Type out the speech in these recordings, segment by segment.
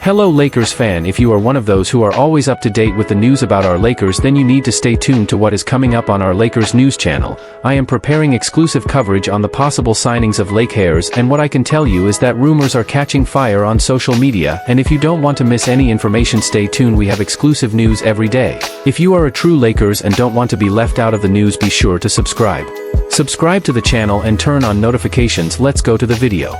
Hello Lakers fan, if you are one of those who are always up to date with the news about our Lakers, then you need to stay tuned to what is coming up on our Lakers news channel. I am preparing exclusive coverage on the possible signings of LAKERS, and what I can tell you is that rumors are catching fire on social media, and if you don't want to miss any information, stay tuned. We have exclusive news every day. If you are a true Lakers and don't want to be left out of the news, be sure to subscribe. Subscribe to the channel and turn on notifications. Let's go to the video.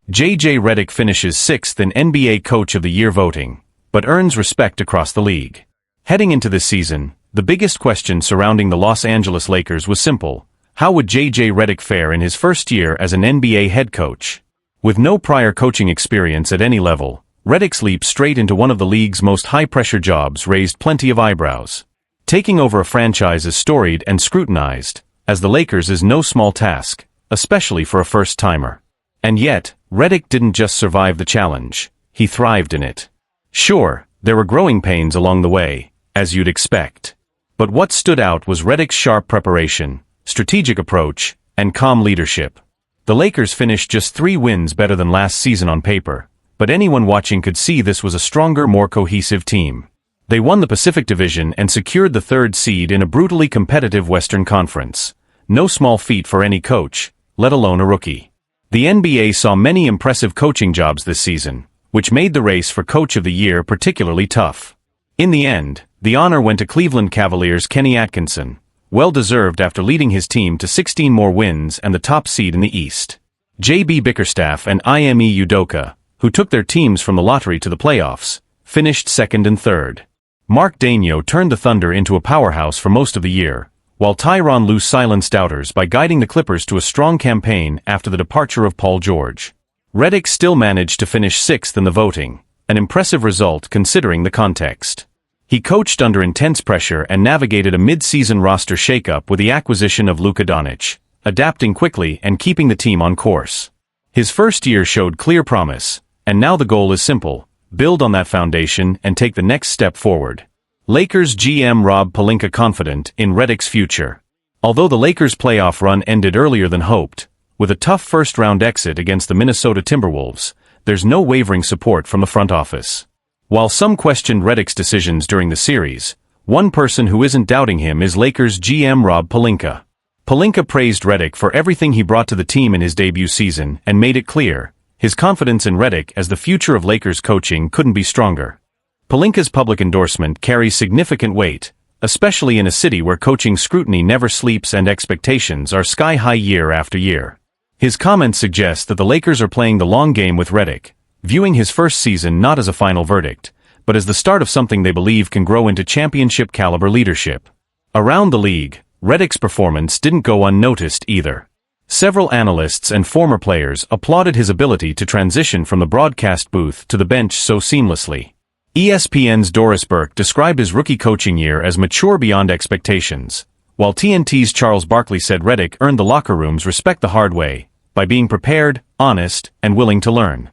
JJ Redick finishes 6th in NBA Coach of the Year voting, but earns respect across the league. Heading into this season, the biggest question surrounding the Los Angeles Lakers was simple: how would JJ Redick fare in his first year as an NBA head coach? With no prior coaching experience at any level, Redick's leap straight into one of the league's most high-pressure jobs raised plenty of eyebrows. Taking over a franchise as storied and scrutinized as the Lakers is no small task, especially for a first-timer. And yet, Redick didn't just survive the challenge, he thrived in it. Sure, there were growing pains along the way, as you'd expect. But what stood out was Redick's sharp preparation, strategic approach, and calm leadership. The Lakers finished just 3 wins better than last season on paper, but anyone watching could see this was a stronger, more cohesive team. They won the Pacific Division and secured the 3rd seed in a brutally competitive Western Conference. No small feat for any coach, let alone a rookie. The NBA saw many impressive coaching jobs this season, which made the race for Coach of the Year particularly tough. In the end, the honor went to Cleveland Cavaliers' Kenny Atkinson, well-deserved after leading his team to 16 more wins and the top seed in the East. J.B. Bickerstaff and Ime Udoka, who took their teams from the lottery to the playoffs, finished 2nd and 3rd. Mark Daigneault turned the Thunder into a powerhouse for most of the year, while Tyronn Lue silenced doubters by guiding the Clippers to a strong campaign after the departure of Paul George. Redick still managed to finish 6th in the voting, an impressive result considering the context. He coached under intense pressure and navigated a mid-season roster shakeup with the acquisition of Luka Doncic, adapting quickly and keeping the team on course. His first year showed clear promise, and now the goal is simple: build on that foundation and take the next step forward. Lakers GM Rob Pelinka confident in Redick's future. Although the Lakers' playoff run ended earlier than hoped, with a tough first-round exit against the Minnesota Timberwolves, there's no wavering support from the front office. While some questioned Redick's decisions during the series, one person who isn't doubting him is Lakers GM Rob Pelinka. Pelinka praised Redick for everything he brought to the team in his debut season and made it clear his confidence in Redick as the future of Lakers coaching couldn't be stronger. Pelinka's public endorsement carries significant weight, especially in a city where coaching scrutiny never sleeps and expectations are sky-high year after year. His comments suggest that the Lakers are playing the long game with Redick, viewing his first season not as a final verdict, but as the start of something they believe can grow into championship-caliber leadership. Around the league, Redick's performance didn't go unnoticed either. Several analysts and former players applauded his ability to transition from the broadcast booth to the bench so seamlessly. ESPN's Doris Burke described his rookie coaching year as mature beyond expectations, while TNT's Charles Barkley said Redick earned the locker room's respect the hard way, by being prepared, honest, and willing to learn.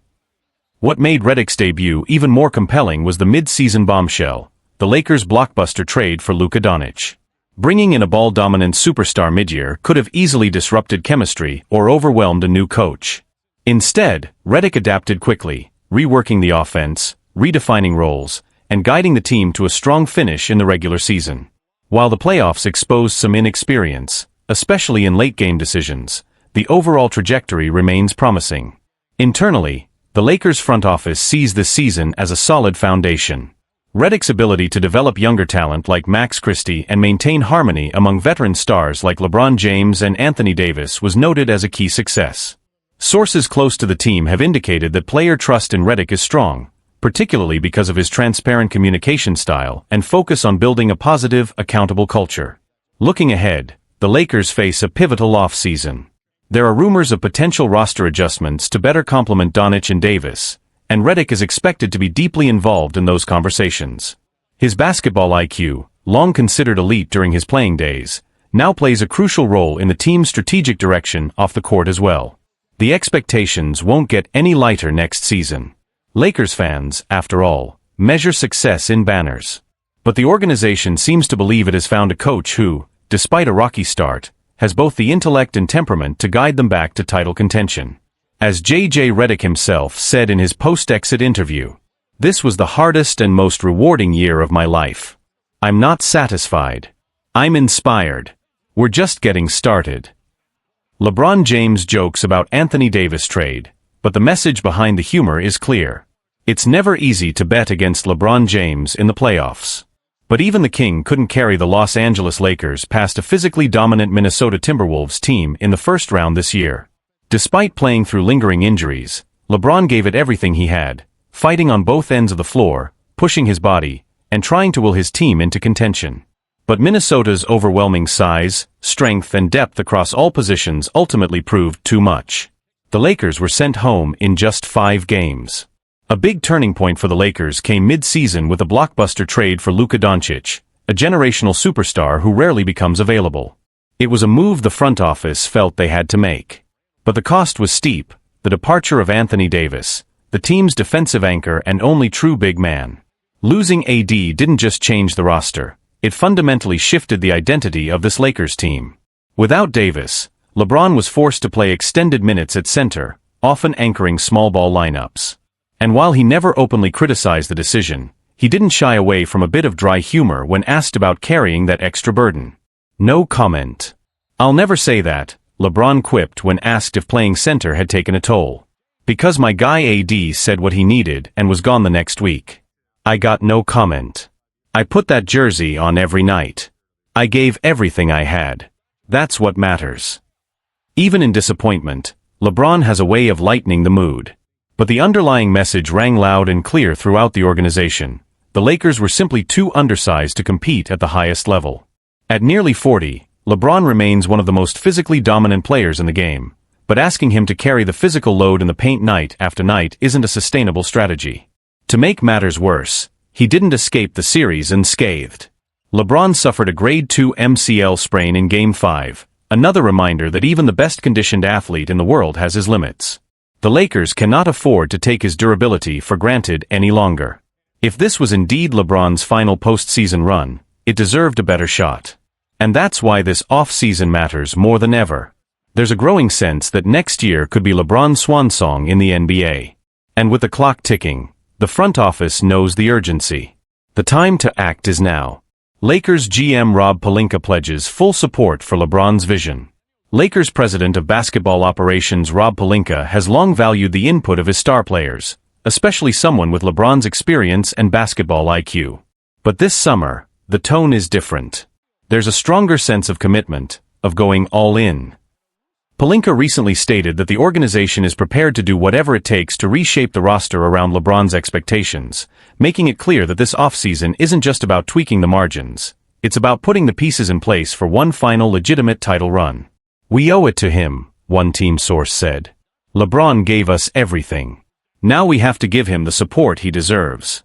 What made Redick's debut even more compelling was the mid-season bombshell, the Lakers' blockbuster trade for Luka Doncic. Bringing in a ball-dominant superstar mid-year could have easily disrupted chemistry or overwhelmed a new coach. Instead, Redick adapted quickly, reworking the offense, redefining roles, and guiding the team to a strong finish in the regular season. While the playoffs exposed some inexperience, especially in late-game decisions, the overall trajectory remains promising. Internally, the Lakers front office sees this season as a solid foundation. Redick's ability to develop younger talent like Max Christie and maintain harmony among veteran stars like LeBron James and Anthony Davis was noted as a key success. Sources close to the team have indicated that player trust in Redick is strong, particularly because of his transparent communication style and focus on building a positive, accountable culture. Looking ahead, the Lakers face a pivotal off-season. There are rumors of potential roster adjustments to better complement Doncic and Davis, and Redick is expected to be deeply involved in those conversations. His basketball IQ, long considered elite during his playing days, now plays a crucial role in the team's strategic direction off the court as well. The expectations won't get any lighter next season. Lakers fans, after all, measure success in banners. But the organization seems to believe it has found a coach who, despite a rocky start, has both the intellect and temperament to guide them back to title contention. As JJ Redick himself said in his post-exit interview, This was the hardest and most rewarding year of my life. I'm not satisfied. I'm inspired. We're just getting started. LeBron James jokes about Anthony Davis trade, but the message behind the humor is clear. It's never easy to bet against LeBron James in the playoffs. But even the King couldn't carry the Los Angeles Lakers past a physically dominant Minnesota Timberwolves team in the first round this year. Despite playing through lingering injuries, LeBron gave it everything he had, fighting on both ends of the floor, pushing his body, and trying to will his team into contention. But Minnesota's overwhelming size, strength, and depth across all positions ultimately proved too much. The Lakers were sent home in just 5 games. A big turning point for the Lakers came mid-season with a blockbuster trade for Luka Doncic, a generational superstar who rarely becomes available. It was a move the front office felt they had to make. But the cost was steep: the departure of Anthony Davis, the team's defensive anchor and only true big man. Losing AD didn't just change the roster, it fundamentally shifted the identity of this Lakers team. Without Davis, LeBron was forced to play extended minutes at center, often anchoring small ball lineups. And while he never openly criticized the decision, he didn't shy away from a bit of dry humor when asked about carrying that extra burden. "No comment. I'll never say that," LeBron quipped when asked if playing center had taken a toll. "Because my guy AD said what he needed and was gone the next week. I got no comment. I put that jersey on every night. I gave everything I had. That's what matters." Even in disappointment, LeBron has a way of lightening the mood. But the underlying message rang loud and clear throughout the organization. The Lakers were simply too undersized to compete at the highest level. At nearly 40, LeBron remains one of the most physically dominant players in the game, but asking him to carry the physical load in the paint night after night isn't a sustainable strategy. To make matters worse, he didn't escape the series unscathed. LeBron suffered a grade 2 MCL sprain in Game 5, another reminder that even the best-conditioned athlete in the world has his limits. The Lakers cannot afford to take his durability for granted any longer. If this was indeed LeBron's final postseason run, it deserved a better shot. And that's why this off-season matters more than ever. There's a growing sense that next year could be LeBron's swan song in the NBA. And with the clock ticking, the front office knows the urgency. The time to act is now. Lakers GM Rob Pelinka pledges full support for LeBron's vision. Lakers president of basketball operations Rob Pelinka has long valued the input of his star players, especially someone with LeBron's experience and basketball IQ. But this summer, the tone is different. There's a stronger sense of commitment, of going all in. Pelinka recently stated that the organization is prepared to do whatever it takes to reshape the roster around LeBron's expectations, making it clear that this offseason isn't just about tweaking the margins. It's about putting the pieces in place for one final legitimate title run. "We owe it to him," one team source said. "LeBron gave us everything. Now we have to give him the support he deserves."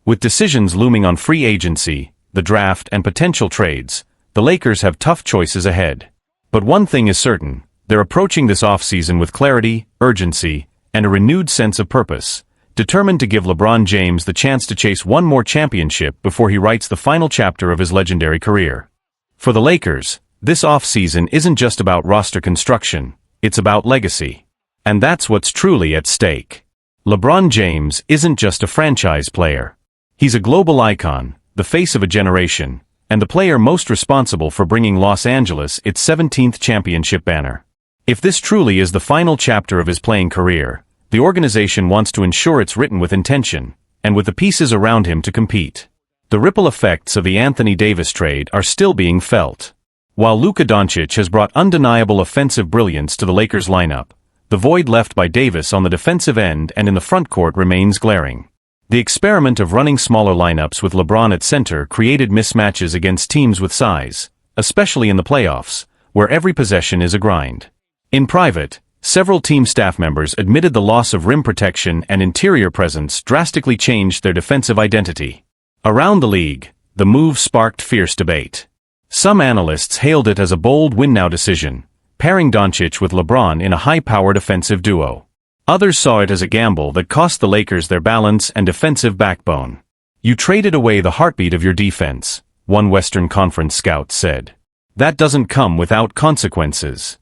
With decisions looming on free agency, the draft, and potential trades, the Lakers have tough choices ahead. But one thing is certain: they're approaching this offseason with clarity, urgency, and a renewed sense of purpose, determined to give LeBron James the chance to chase one more championship before he writes the final chapter of his legendary career. For the Lakers, this offseason isn't just about roster construction, it's about legacy. And that's what's truly at stake. LeBron James isn't just a franchise player. He's a global icon, the face of a generation, and the player most responsible for bringing Los Angeles its 17th championship banner. If this truly is the final chapter of his playing career, the organization wants to ensure it's written with intention, and with the pieces around him to compete. The ripple effects of the Anthony Davis trade are still being felt. While Luka Doncic has brought undeniable offensive brilliance to the Lakers lineup, the void left by Davis on the defensive end and in the front court remains glaring. The experiment of running smaller lineups with LeBron at center created mismatches against teams with size, especially in the playoffs, where every possession is a grind. In private, several team staff members admitted the loss of rim protection and interior presence drastically changed their defensive identity. Around the league, the move sparked fierce debate. Some analysts hailed it as a bold win-now decision, pairing Doncic with LeBron in a high-powered offensive duo. Others saw it as a gamble that cost the Lakers their balance and defensive backbone. "You traded away the heartbeat of your defense," one Western Conference scout said. "That doesn't come without consequences."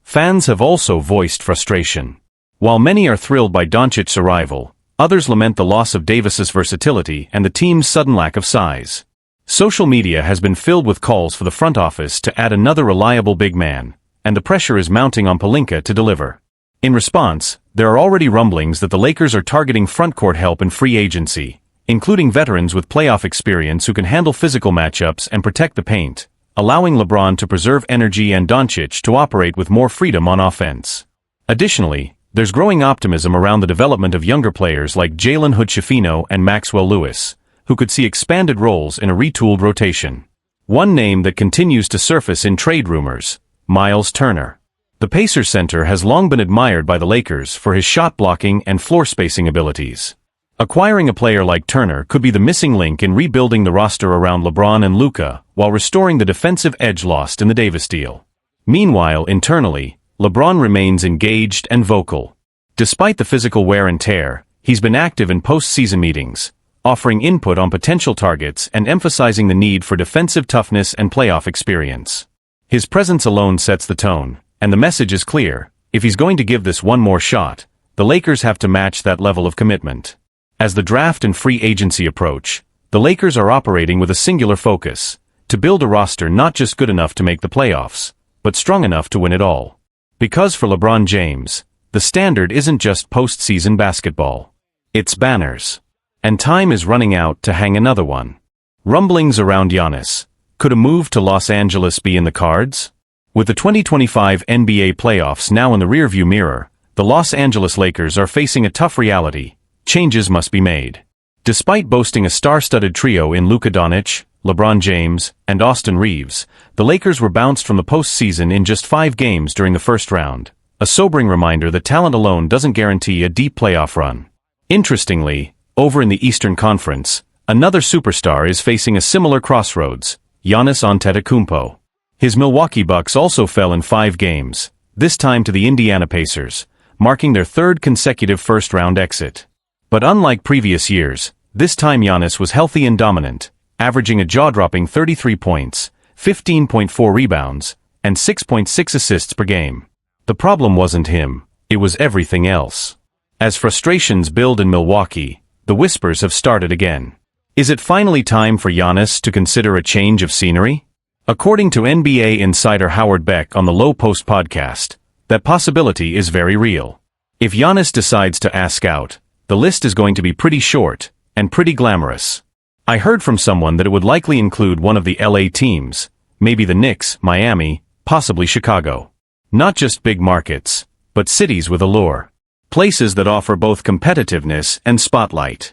Fans have also voiced frustration. While many are thrilled by Doncic's arrival, Others lament the loss of Davis's versatility and the team's sudden lack of size. Social media has been filled with calls for the front office to add another reliable big man, and the pressure is mounting on Pelinka to deliver. In response, there are already rumblings that the Lakers are targeting frontcourt help in free agency, including veterans with playoff experience who can handle physical matchups and protect the paint, allowing LeBron to preserve energy and Doncic to operate with more freedom on offense. Additionally, there's growing optimism around the development of younger players like Jalen Hood-Schifino and Maxwell Lewis, who could see expanded roles in a retooled rotation. One name that continues to surface in trade rumors: Miles Turner. The Pacers center has long been admired by the Lakers for his shot blocking and floor spacing abilities. Acquiring a player like Turner could be the missing link in rebuilding the roster around LeBron and Luka while restoring the defensive edge lost in the Davis deal. Meanwhile, internally, LeBron remains engaged and vocal. Despite the physical wear and tear, he's been active in post-season meetings, offering input on potential targets and emphasizing the need for defensive toughness and playoff experience. His presence alone sets the tone, and the message is clear: if he's going to give this one more shot, the Lakers have to match that level of commitment. As the draft and free agency approach, the Lakers are operating with a singular focus: to build a roster not just good enough to make the playoffs, but strong enough to win it all. Because for LeBron James, the standard isn't just postseason basketball. It's banners. And time is running out to hang another one. Rumblings around Giannis. Could a move to Los Angeles be in the cards? With the 2025 NBA playoffs now in the rearview mirror, the Los Angeles Lakers are facing a tough reality: changes must be made. Despite boasting a star-studded trio in Luka Doncic, LeBron James, and Austin Reeves, the Lakers were bounced from the postseason in just 5 games during the first round, a sobering reminder that talent alone doesn't guarantee a deep playoff run. Interestingly, over in the Eastern Conference, another superstar is facing a similar crossroads: Giannis Antetokounmpo. His Milwaukee Bucks also fell in 5 games, this time to the Indiana Pacers, marking their 3rd consecutive first-round exit. But unlike previous years, this time Giannis was healthy and dominant, averaging a jaw-dropping 33 points, 15.4 rebounds, and 6.6 assists per game. The problem wasn't him, it was everything else. As frustrations build in Milwaukee, the whispers have started again. Is it finally time for Giannis to consider a change of scenery? According to NBA insider Howard Beck on the Low Post podcast, that possibility is very real. If Giannis decides to ask out, the list is going to be pretty short and pretty glamorous. I heard from someone that it would likely include one of the LA teams, maybe the Knicks, Miami, possibly Chicago. Not just big markets, but cities with allure. Places that offer both competitiveness and spotlight.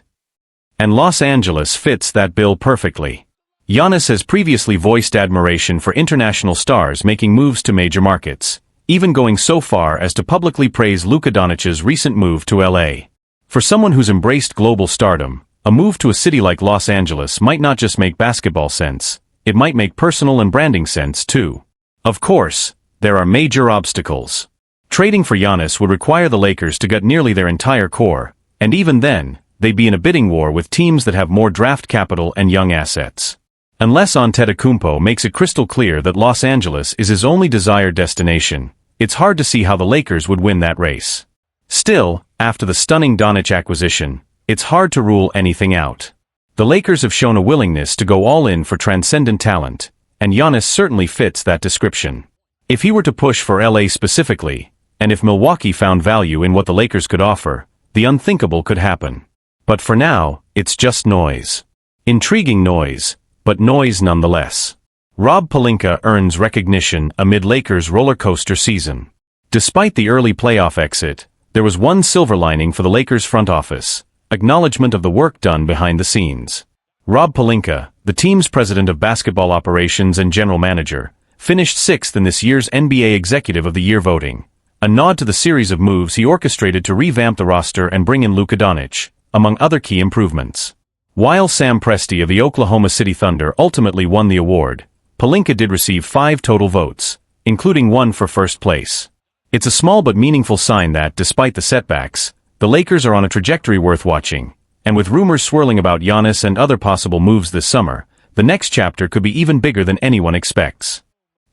And Los Angeles fits that bill perfectly. Giannis has previously voiced admiration for international stars making moves to major markets, even going so far as to publicly praise Luka Doncic's recent move to LA. For someone who's embraced global stardom, a move to a city like Los Angeles might not just make basketball sense, it might make personal and branding sense too. Of course, there are major obstacles. Trading for Giannis would require the Lakers to gut nearly their entire core, and even then, they'd be in a bidding war with teams that have more draft capital and young assets. Unless Antetokounmpo makes it crystal clear that Los Angeles is his only desired destination, it's hard to see how the Lakers would win that race. Still, after the stunning Doncic acquisition, it's hard to rule anything out. The Lakers have shown a willingness to go all in for transcendent talent, and Giannis certainly fits that description. If he were to push for LA specifically, and if Milwaukee found value in what the Lakers could offer, the unthinkable could happen. But for now, it's just noise. Intriguing noise, but noise nonetheless. Rob Pelinka earns recognition amid Lakers' roller coaster season. Despite the early playoff exit, there was one silver lining for the Lakers front office: acknowledgement of the work done behind the scenes. Rob Pelinka, the team's president of basketball operations and general manager, finished 6th in this year's NBA Executive of the Year voting, a nod to the series of moves he orchestrated to revamp the roster and bring in Luka Doncic, among other key improvements. While Sam Presti of the Oklahoma City Thunder ultimately won the award, Pelinka did receive 5 total votes, including 1 for first place. It's a small but meaningful sign that, despite the setbacks, the Lakers are on a trajectory worth watching, and with rumors swirling about Giannis and other possible moves this summer, the next chapter could be even bigger than anyone expects.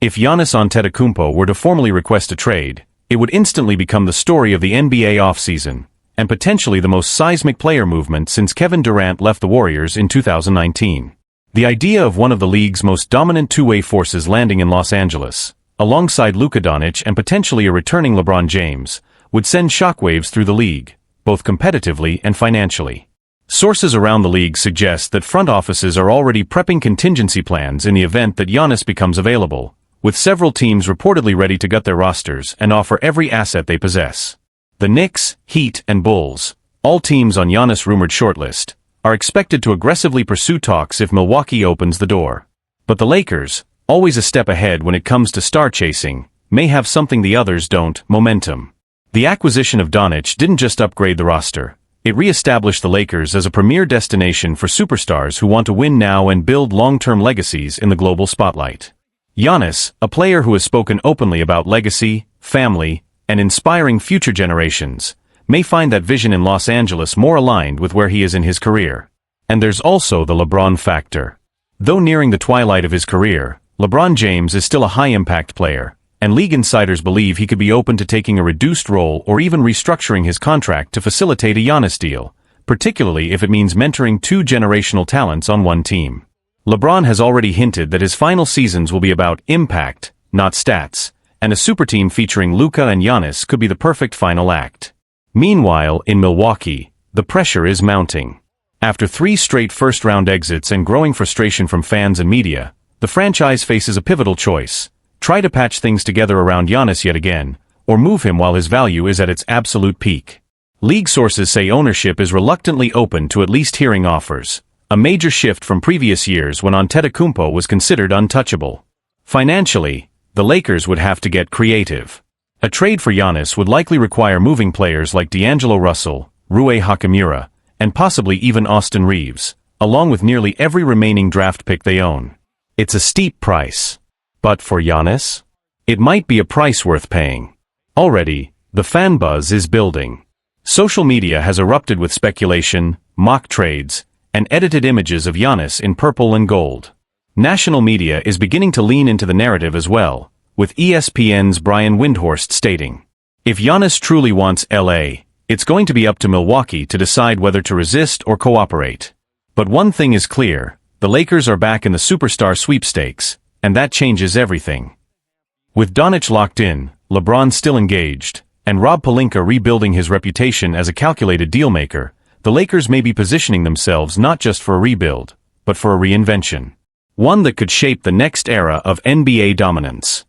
If Giannis Antetokounmpo were to formally request a trade, it would instantly become the story of the NBA offseason, and potentially the most seismic player movement since Kevin Durant left the Warriors in 2019. The idea of one of the league's most dominant two-way forces landing in Los Angeles, alongside Luka Doncic and potentially a returning LeBron James, would send shockwaves through the league, both competitively and financially. Sources around the league suggest that front offices are already prepping contingency plans in the event that Giannis becomes available, with several teams reportedly ready to gut their rosters and offer every asset they possess. The Knicks, Heat, and Bulls, all teams on Giannis' rumored shortlist, are expected to aggressively pursue talks if Milwaukee opens the door. But the Lakers, always a step ahead when it comes to star chasing, may have something the others don't: momentum. The acquisition of Doncic didn't just upgrade the roster, it re-established the Lakers as a premier destination for superstars who want to win now and build long-term legacies in the global spotlight. Giannis, a player who has spoken openly about legacy, family, and inspiring future generations, may find that vision in Los Angeles more aligned with where he is in his career. And there's also the LeBron factor. Though nearing the twilight of his career, LeBron James is still a high-impact player, and league insiders believe he could be open to taking a reduced role or even restructuring his contract to facilitate a Giannis deal, particularly if it means mentoring two generational talents on one team. LeBron has already hinted that his final seasons will be about impact, not stats, and a super team featuring Luka and Giannis could be the perfect final act. Meanwhile, in Milwaukee, the pressure is mounting. After 3 straight first-round exits and growing frustration from fans and media, the franchise faces a pivotal choice: try to patch things together around Giannis yet again, or move him while his value is at its absolute peak. League sources say ownership is reluctantly open to at least hearing offers, a major shift from previous years when Antetokounmpo was considered untouchable. Financially, the Lakers would have to get creative. A trade for Giannis would likely require moving players like D'Angelo Russell, Rui Hachimura, and possibly even Austin Reeves, along with nearly every remaining draft pick they own. It's a steep price. But for Giannis, it might be a price worth paying. Already, the fan buzz is building. Social media has erupted with speculation, mock trades, and edited images of Giannis in purple and gold. National media is beginning to lean into the narrative as well, with ESPN's Brian Windhorst stating, "If Giannis truly wants LA, it's going to be up to Milwaukee to decide whether to resist or cooperate. But one thing is clear, the Lakers are back in the superstar sweepstakes, and that changes everything." With Doncic locked in, LeBron still engaged, and Rob Pelinka rebuilding his reputation as a calculated dealmaker, the Lakers may be positioning themselves not just for a rebuild, but for a reinvention. One that could shape the next era of NBA dominance.